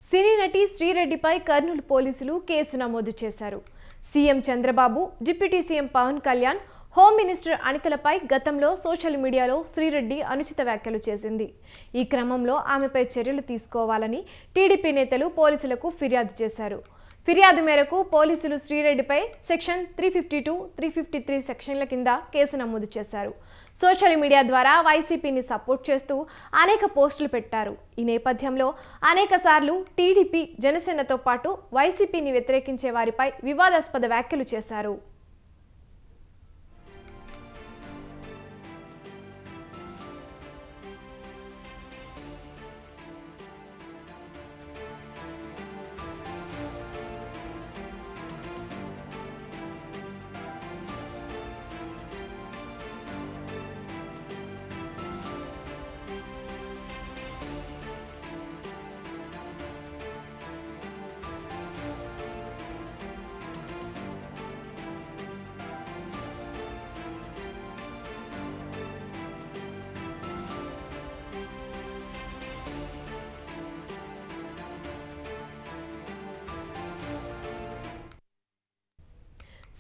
సినీ నటి శ్రీరెడ్డిపై కర్నూలు పోలీసులు కేసు నమోదు చేశారు. CM Chandrababu, deputy CM Pawan Kalyan, home minister అనితలపై గతంలో సోషల్ మీడియాలో శ్రీరెడ్డి అనుచిత వ్యాఖ్యలు చేసింది. ఈ క్రమంలో ఆమెపై చర్యలు తీసుకోవాలని టీడీపీ నేతలు పోలీసులకు ఫిర్యాదు చేశారు. ఫిర్యాదు మేరకు పోలీసులు శ్రీరెడ్డిపై సెక్షన్ 352, 353 సెక్షన్ల కింద కేసు నమోదు చేశారు. సోషల్ మీడియా ద్వారా వైసీపీని సపోర్ట్ చేస్తూ అనేక పోస్టులు పెట్టారు. ఈ నేపథ్యంలో అనేక సార్లు టీడీపీ, జనసేనతో పాటు వైసీపీని వ్యతిరేకించే వారిపై వివాదాస్పద వ్యాఖ్యలు చేశారు.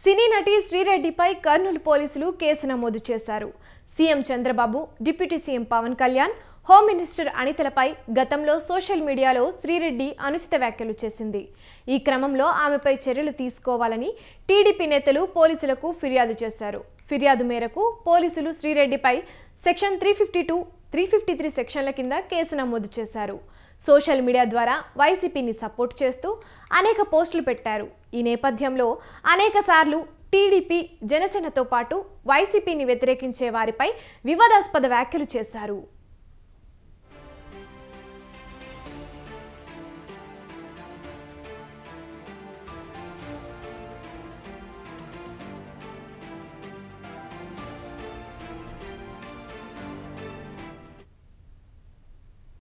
సినీ నటి శ్రీరెడ్డిపై కర్నూలు పోలీసులు కేసు నమోదు చేశారు. CM Chandrababu, deputy CM Pawan Kalyan, home minister అనితలపై గతంలో సోషల్ మీడియాలో శ్రీరెడ్డి అనుచిత వ్యాఖ్యలు చేసింది. ఈ క్రమంలో ఆమెపై చర్యలు తీసుకోవాలని టీడీపీ నేతలు పోలీసులకు ఫిర్యాదు చేశారు. ఫిర్యాదు మేరకు పోలీసులు శ్రీరెడ్డిపై సెక్షన్ 352, 353 సెక్షన్ల కింద కేసు నమోదు చేశారు. సోషల్ మీడియా ద్వారా వైసీపీని సపోర్ట్ చేస్తూ అనేక పోస్టులు పెట్టారు. ఈ నేపథ్యంలో అనేక సార్లు టీడీపీ, జనసేనతో పాటు వైసీపీని వ్యతిరేకించే వారిపై వివాదాస్పద వ్యాఖ్యలు చేశారు.